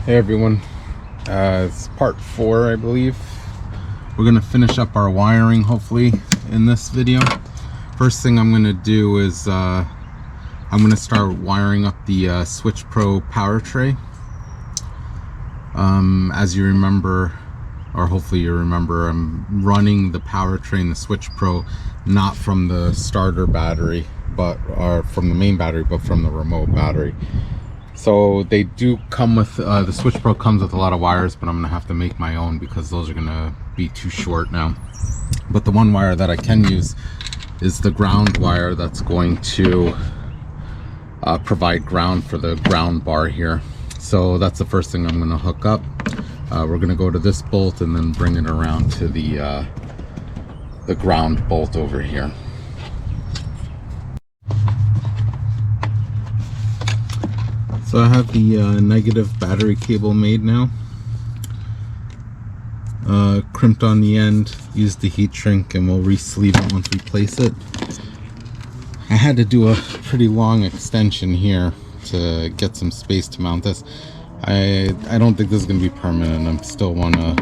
Hey everyone, it's part 4 I believe. We're gonna finish up our wiring hopefully in this video. First thing I'm gonna do is I'm gonna start wiring up the Switch Pro power tray. As you remember, or hopefully you remember, I'm running the power tray in the Switch Pro not from the starter battery, or from the main battery, but from the remote battery. So they do come with, the Switch Pro comes with a lot of wires, but I'm gonna have to make my own because those are gonna be too short now. But the one wire that I can use is the ground wire that's going to provide ground for the ground bar here. So that's the first thing I'm gonna hook up. We're gonna go to this bolt and then bring it around to the ground bolt over here. So I have the negative battery cable made now. Crimped on the end, used the heat shrink, and we'll re-sleeve it once we place it. I had to do a pretty long extension here to get some space to mount this. I don't think this is going to be permanent. I still want to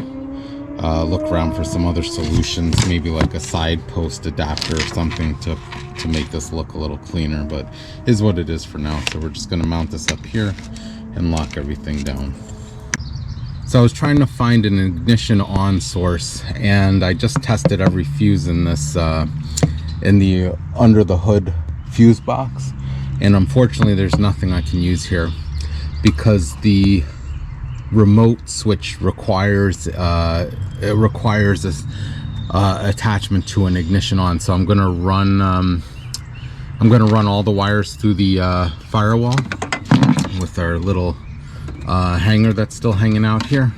look around for some other solutions, maybe like a side post adapter or something to make this look a little cleaner, but is what it is for now. So we're just going to mount this up here and lock everything down. So I was trying to find an ignition on source, and I just tested every fuse in this in the under the hood fuse box, and unfortunately there's nothing I can use here because the remote switch requires this attachment to an ignition on. So I'm gonna run all the wires through the Firewall with our little hanger that's still hanging out here,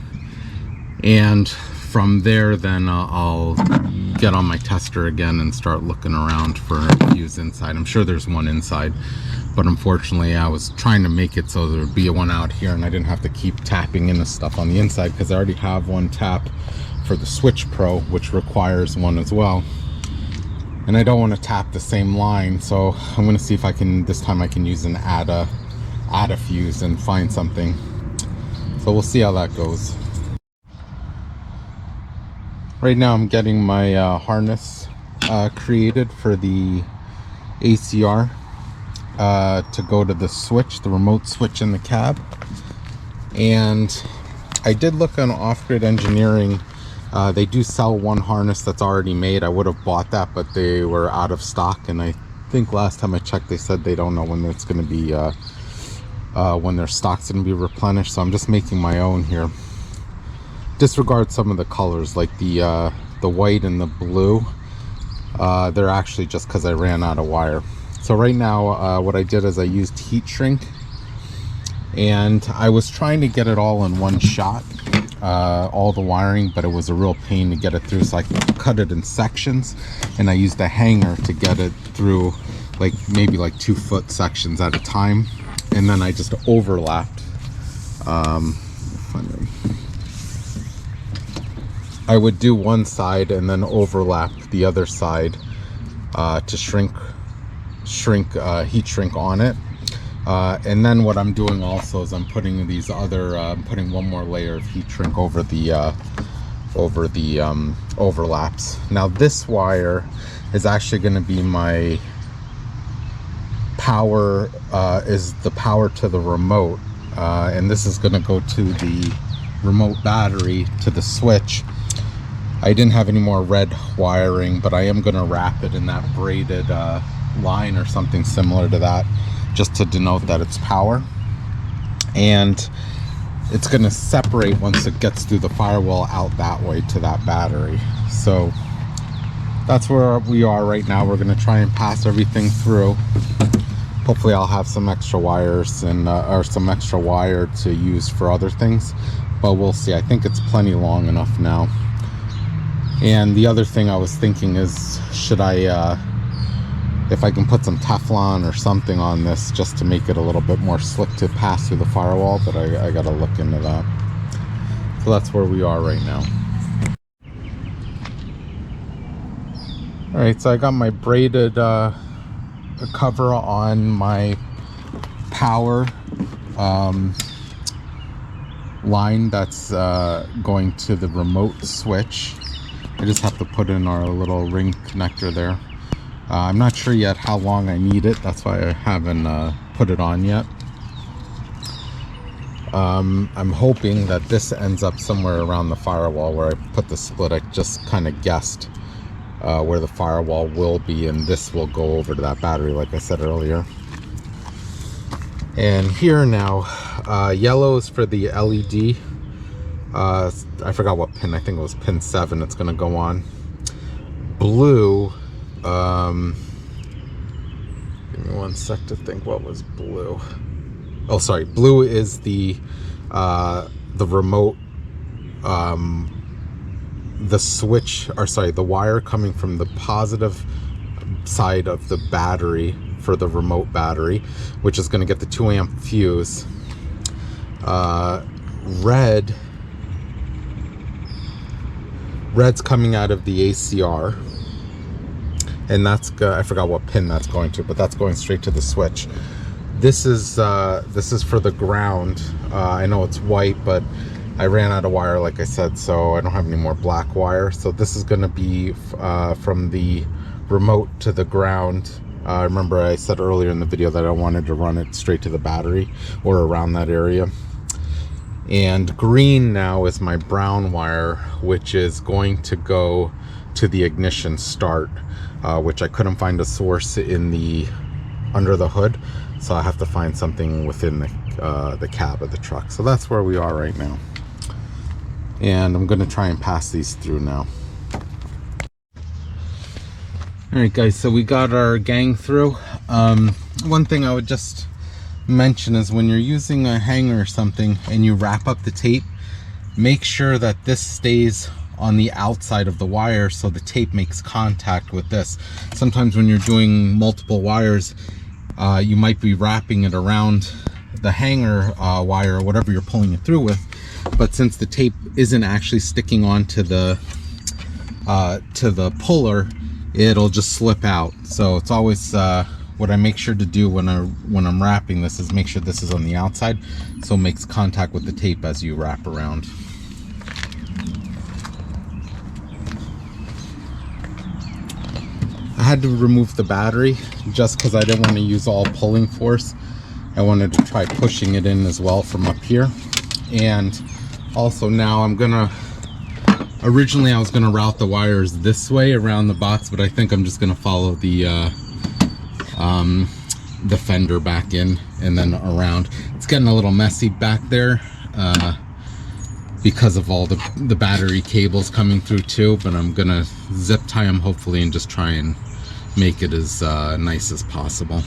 and from there then I'll get on my tester again and start looking around for a fuse inside. I'm sure there's one inside, but unfortunately I was trying to make it so there would be one out here and I didn't have to keep tapping into stuff on the inside, because I already have one tap for the Switch Pro, which requires one as well, and I don't want to tap the same line. So I'm going to see if I can, this time I can use an add a fuse and find something. So we'll see how that goes. Right now I'm getting my harness created for the ACR to go to the switch, the remote switch in the cab. And I did look on Off-Grid Engineering. They do sell one harness that's already made. I would have bought that, but they were out of stock, and I think last time I checked they said they don't know when it's going to be when their stock's going to be replenished. So I'm just making my own here. Disregard some of the colors, like the white and the blue. They're actually just because I ran out of wire. So right now what I did is I used heat shrink, and I was trying to get it all in one shot, all the wiring, but it was a real pain to get it through, so I cut it in sections, and I used a hanger to get it through, like maybe like 2-foot sections at a time, and then I just overlapped. I would do one side and then overlap the other side to heat shrink on it. And then what I'm doing also is I'm putting these other, putting one more layer of heat shrink over the overlaps. Now this wire is actually going to be my power, is the power to the remote, and this is going to go to the remote battery, to the switch. I didn't have any more red wiring, but I am going to wrap it in that braided line or something similar to that, just to denote that it's power. And it's going to separate once it gets through the Firewall out that way to that battery. So that's where we are right now. We're going to try and pass everything through. Hopefully I'll have some extra wires and or some extra wire to use for other things, but we'll see. I think it's plenty long enough now. And the other thing I was thinking is, should I if I can put some Teflon or something on this just to make it a little bit more slick to pass through the Firewall, but I gotta look into that. So that's where we are right now. Alright, so I got my braided cover on my power line that's going to the remote switch. I just have to put in our little ring connector there. I'm not sure yet how long I need it. That's why I haven't put it on yet. I'm hoping that this ends up somewhere around the firewall where I put the split. I just kind of guessed where the firewall will be, and this will go over to that battery like I said earlier. And here now, yellow is for the LED. I forgot what pin. I think it was pin 7 it's going to go on. Blue, give me one sec to think what was blue. Oh, sorry, blue is the remote, the switch, or sorry, the wire coming from the positive side of the battery for the remote battery, which is going to get the 2 amp fuse. Red's coming out of the ACR, and that's I forgot what pin that's going to, but that's going straight to the switch. This is for the ground. I know it's white, but I ran out of wire, like I said, so I don't have any more black wire. So this is going to be from the remote to the ground. Remember I said earlier in the video that I wanted to run it straight to the battery or around that area. And green now is my brown wire, which is going to go to the ignition start, which I couldn't find a source in the under the hood, so I have to find something within the cab of the truck. So that's where we are right now, and I'm going to try and pass these through now. Alright guys, so we got our gang through. One thing I would just mention is when you're using a hanger or something and you wrap up the tape, make sure that this stays on the outside of the wire so the tape makes contact with this. Sometimes when you're doing multiple wires, you might be wrapping it around the hanger wire or whatever you're pulling it through with, but since the tape isn't actually sticking onto the puller, it'll just slip out. So it's always what I make sure to do when I'm wrapping this is make sure this is on the outside so it makes contact with the tape as you wrap around. I had to remove the battery just because I didn't want to use all pulling force. I wanted to try pushing it in as well from up here. And also now I'm gonna, originally I was gonna route the wires this way around the box, but I think I'm just gonna follow the fender back in and then around. It's getting a little messy back there because of all the battery cables coming through too, but I'm gonna zip tie them hopefully and just try and make it as nice as possible.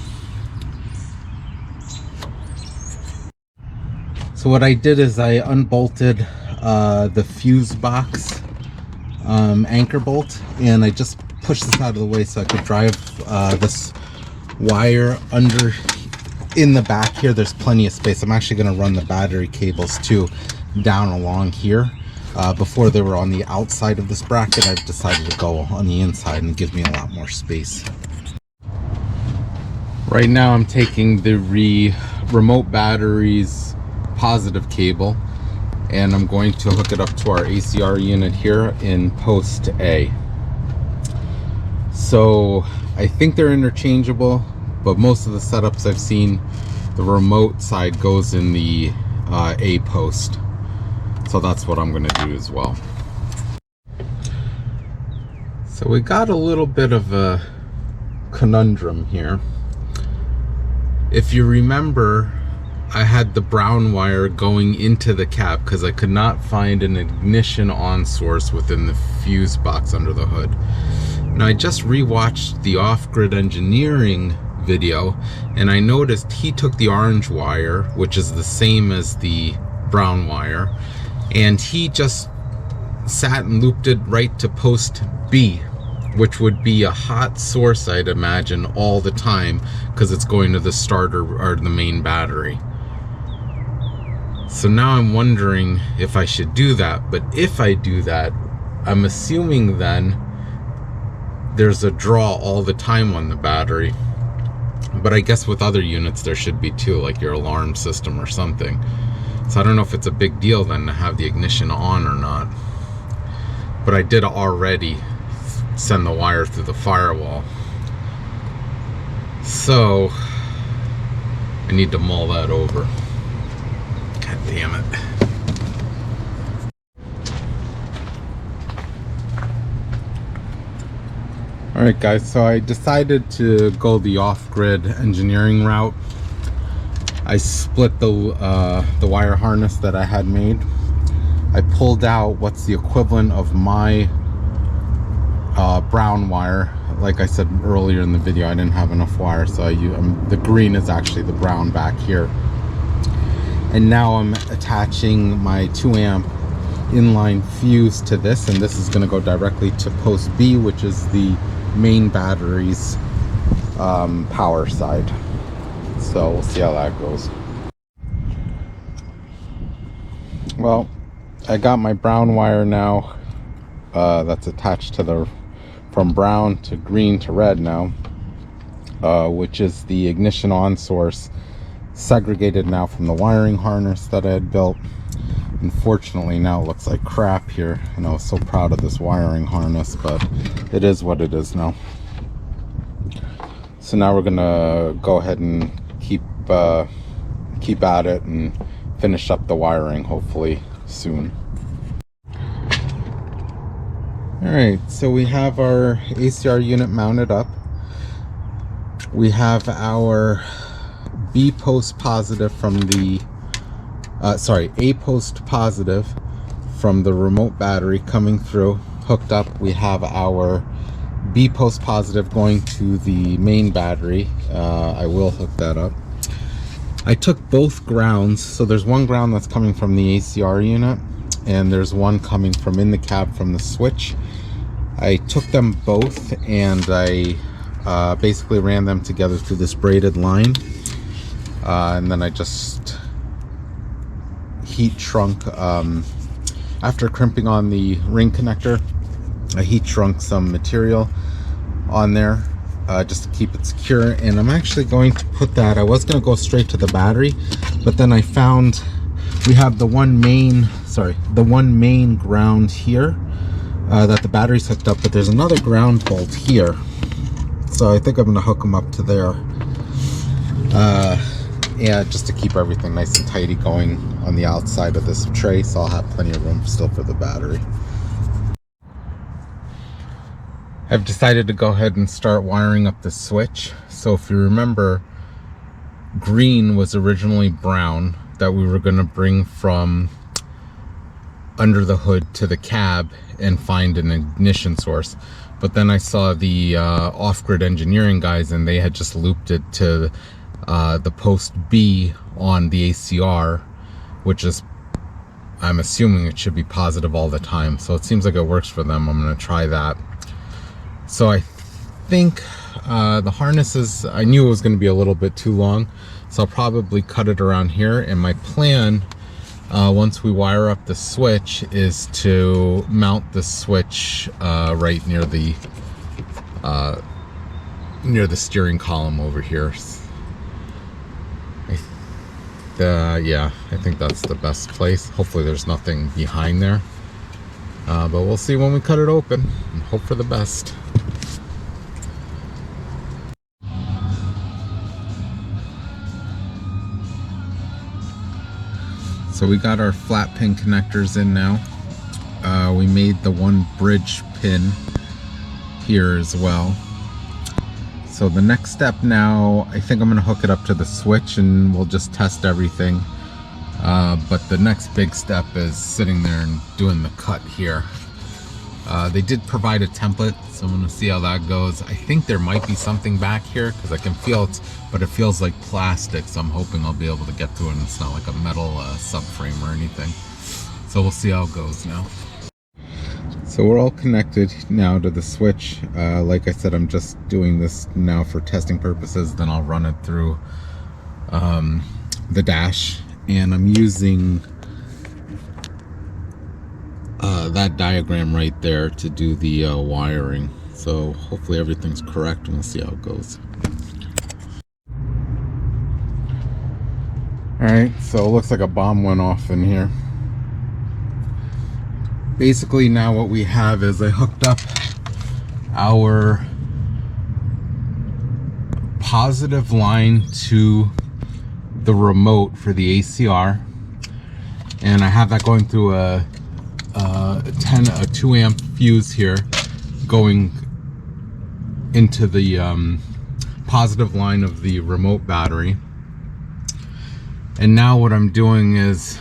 So what I did is I unbolted the fuse box anchor bolt, and I just pushed this out of the way so I could drive this wire under in the back here. There's plenty of space. I'm actually going to run the battery cables too down along here. Before they were on the outside of this bracket, I've decided to go on the inside and give me a lot more space. Right now I'm taking the remote battery's positive cable and I'm going to hook it up to our ACR unit here in post A. So I think they're interchangeable, but most of the setups I've seen, the remote side goes in the A post. So that's what I'm going to do as well. So we got a little bit of a conundrum here. If you remember, I had the brown wire going into the cab because I could not find an ignition on source within the fuse box under the hood. Now I just rewatched the off-grid engineering video and I noticed he took the orange wire, which is the same as the brown wire, and he just sat and looped it right to post B, which would be a hot source, I'd imagine, all the time because it's going to the starter or the main battery. So now I'm wondering if I should do that, but if I do that, I'm assuming then there's a draw all the time on the battery. But I guess with other units there should be too, like your alarm system or something. So I don't know if it's a big deal then to have the ignition on or not. But I did already send the wire through the firewall. So I need to mull that over. God damn it. Alright guys, so I decided to go the off-grid engineering route. I split the wire harness that I had made. I pulled out what's the equivalent of my brown wire. Like I said earlier in the video, I didn't have enough wire, so the green is actually the brown back here. And now I'm attaching my 2 amp inline fuse to this, and this is going to go directly to post B, which is the main battery's power side. So we'll see how that goes. Well, I got my brown wire now that's attached to from brown to green to red now, which is the ignition on source, segregated now from the wiring harness that I had built. Unfortunately now it looks like crap here, and I was so proud of this wiring harness, but it is what it is now. So now we're gonna go ahead and keep at it and finish up the wiring hopefully soon. Alright, so we have our ACR unit mounted up. We have our B post positive from the A post positive from the remote battery coming through, hooked up. We have our B post positive going to the main battery. I will hook that up. I took both grounds, so there's one ground that's coming from the ACR unit, and there's one coming from in the cab from the switch. I took them both and I basically ran them together through this braided line, and then I just heat shrunk after crimping on the ring connector. I heat shrunk some material on there just to keep it secure, and I'm actually going to put that, I was going to go straight to the battery, but then I found we have the one main ground here that the battery's hooked up, but there's another ground bolt here, so I think I'm going to hook them up to there, yeah, just to keep everything nice and tidy going on the outside of this tray, so I'll have plenty of room still for the battery. I've decided to go ahead and start wiring up the switch. So if you remember, green was originally brown that we were going to bring from under the hood to the cab and find an ignition source. But then I saw the off-grid engineering guys, and they had just looped it to the post B on the ACR, which is, I'm assuming it should be positive all the time. So it seems like it works for them. I'm going to try that. So I think the harnesses, I knew it was going to be a little bit too long, so I'll probably cut it around here. And my plan, once we wire up the switch, is to mount the switch right near the steering column over here. Yeah, I think that's the best place. Hopefully there's nothing behind there, but we'll see when we cut it open and hope for the best. So we got our flat pin connectors in now. We made the one bridge pin here as well. So the next step now, I think I'm gonna hook it up to the switch and we'll just test everything. But the next big step is sitting there and doing the cut here. They did provide a template, so I'm gonna see how that goes. I think there might be something back here because I can feel it, but it feels like plastic, so I'm hoping I'll be able to get through it and it's not like a metal subframe or anything. So we'll see how it goes now. So we're all connected now to the switch. Like I said, I'm just doing this now for testing purposes, then I'll run it through the dash, and I'm using that diagram right there to do the wiring. So hopefully everything's correct and we'll see how it goes. Alright, so it looks like a bomb went off in here. Basically now what we have is I hooked up our positive line to the remote for the ACR, and I have that going through a 2 amp fuse here going into the positive line of the remote battery. And now what I'm doing is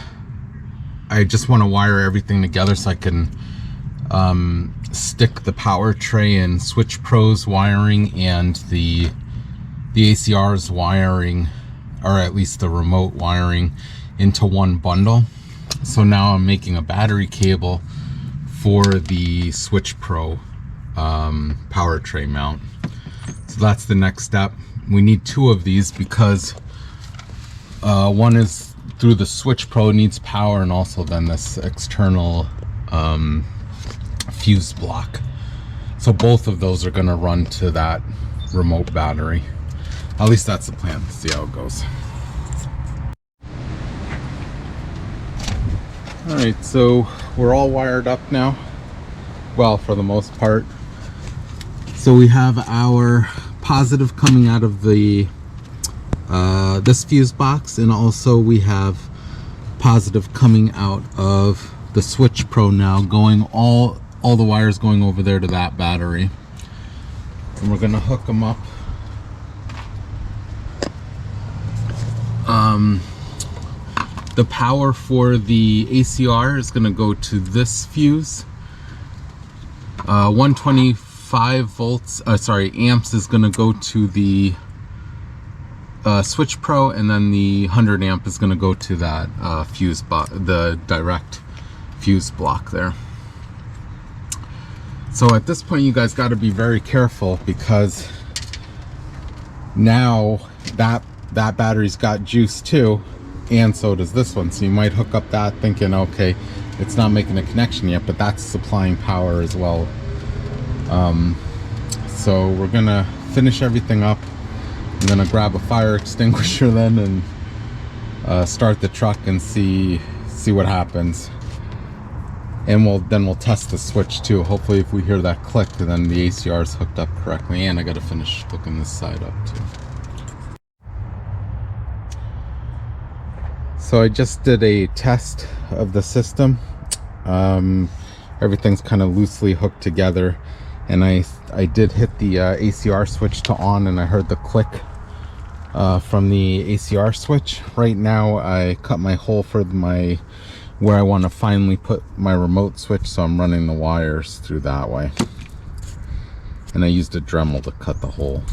I just want to wire everything together so I can stick the power tray and switch pros wiring and the ACR's wiring, or at least the remote wiring, into one bundle. So now I'm making a battery cable for the switch pro power tray mount. So that's the next step. We need 2 of these because one is through the switch pro, needs power, and also then this external fuse block. So both of those are going to run to that remote battery. At least that's the plan. Let's see how it goes. Alright, so we're all wired up now. Well, for the most part. So we have our positive coming out of the this fuse box, and also we have positive coming out of the switch pro now, going all the wires going over there to that battery. And we're gonna hook them up. The power for the ACR is going to go to this fuse. 125 volts, amps is going to go to the switch pro, and then the 100 amp is going to go to that fuse box, the direct fuse block there. So at this point, you guys got to be very careful, because now that battery's got juice too, and so does this one. So you might hook up that thinking, okay, it's not making a connection yet, but that's supplying power as well. So we're gonna finish everything up. I'm gonna grab a fire extinguisher then and start the truck and see what happens. And we'll test the switch too. Hopefully if we hear that click, then the ACR is hooked up correctly. And I gotta finish hooking this side up too. So I just did a test of the system. Everything's kind of loosely hooked together, and I did hit the ACR switch to on, and I heard the click from the ACR switch. Right now I cut my hole for where I want to finally put my remote switch, so I'm running the wires through that way, and I used a Dremel to cut the hole.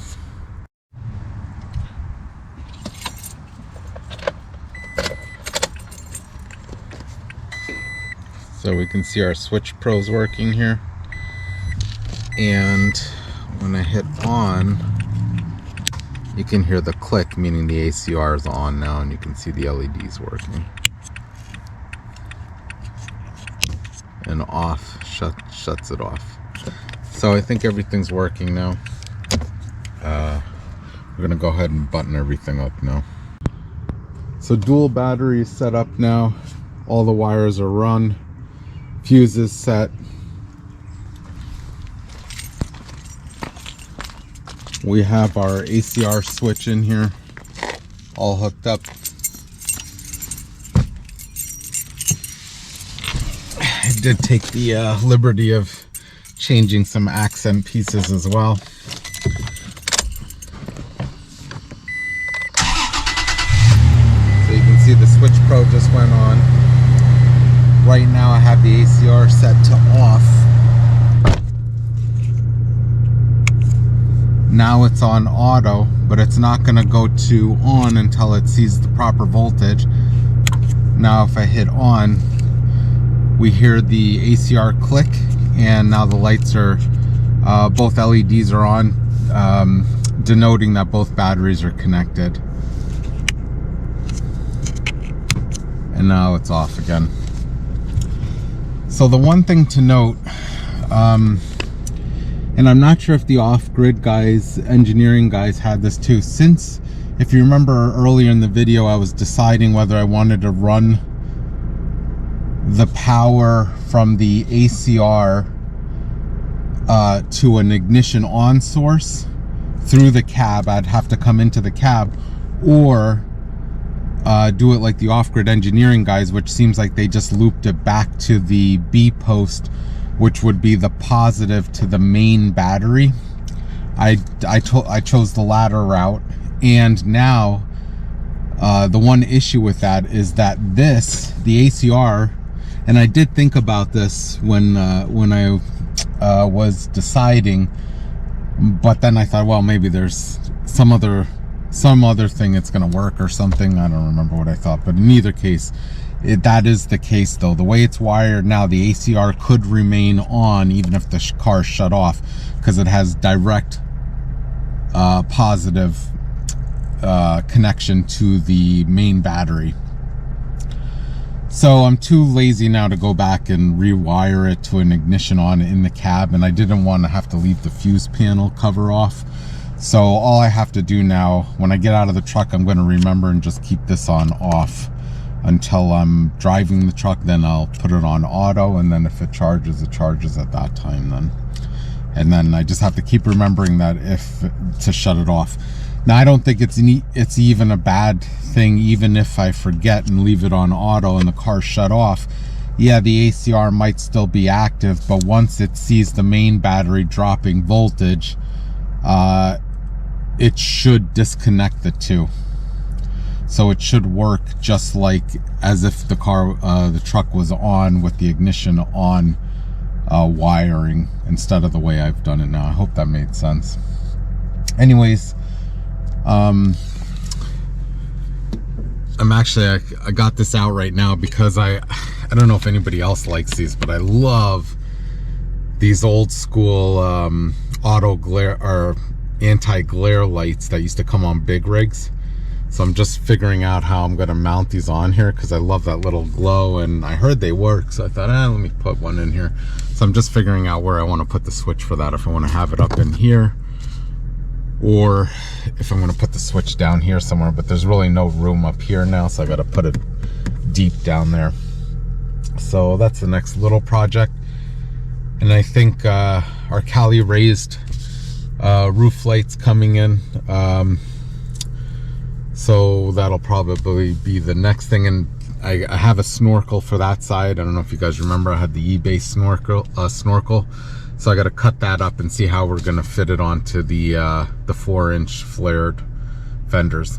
So we can see our switch pros working here, and when I hit on, you can hear the click, meaning the ACR is on now, and you can see the LEDs working. And off shuts it off. So I think everything's working now. We're gonna go ahead and button everything up now. So dual battery is set up now. All the wires are run. Fuse is set. We have our ACR switch in here, all hooked up. I did take the liberty of changing some accent pieces as well. So you can see the switch pro just went on. Right now I have the ACR set to off. Now it's on auto, but it's not going to go to on until it sees the proper voltage. Now if I hit on, we hear the ACR click, and now the lights are, both LEDs are on, denoting that both batteries are connected. And now it's off again. So the one thing to note, and I'm not sure if the off-grid guys, engineering guys, had this too, since if you remember earlier in the video, I was deciding whether I wanted to run the power from the ACR to an ignition on source through the cab. I'd have to come into the cab, or do it like the off-grid engineering guys, which seems like they just looped it back to the B post, which would be the positive to the main battery. I chose the latter route, and now the one issue with that is that the ACR, and I did think about this when I was deciding, but then I thought, well, maybe there's some other thing it's gonna work or something. I don't remember what I thought, but in either case, that is the case though. The way it's wired now, the ACR could remain on even if the car shut off, because it has direct positive connection to the main battery. So I'm too lazy now to go back and rewire it to an ignition on in the cab, and I didn't want to have to leave the fuse panel cover off. So all I have to do now, when I get out of the truck, I'm going to remember and just keep this on off until I'm driving the truck. Then I'll put it on auto, and then if it charges, it charges at that time then. And then I just have to keep remembering that to shut it off. Now, I don't think it's even a bad thing, even if I forget and leave it on auto and the car shut off. Yeah, the ACR might still be active, but once it sees the main battery dropping voltage, it should disconnect the two. So it should work just like as if the truck was on with the ignition on wiring, instead of the way I've done it now. I hope that made sense. Anyways, I got this out right now because I don't know if anybody else likes these, but I love these old school auto glare or anti-glare lights that used to come on big rigs. So I'm just figuring out how I'm going to mount these on here, because I love that little glow, and I heard they work, so I thought, let me put one in here. So I'm just figuring out where I want to put the switch for that, if I want to have it up in here, or if I'm going to put the switch down here somewhere. But there's really no room up here now, so I got to put it deep down there. So that's the next little project. And I think our Cali raised roof lights coming in, so that'll probably be the next thing. And I have a snorkel for that side. I don't know if you guys remember, I had the eBay snorkel, so I got to cut that up and see how we're going to fit it onto the 4-inch flared fenders.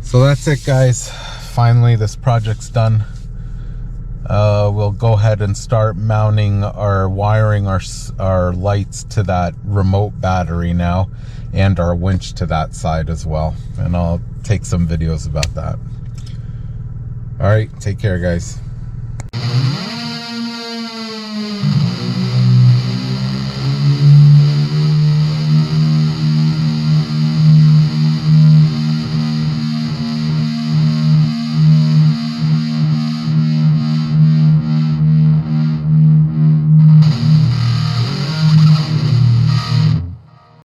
So that's it, guys. Finally, this project's done. We'll go ahead and start mounting or wiring our lights to that remote battery now, and our winch to that side as well. And I'll take some videos about that. All right, take care, guys.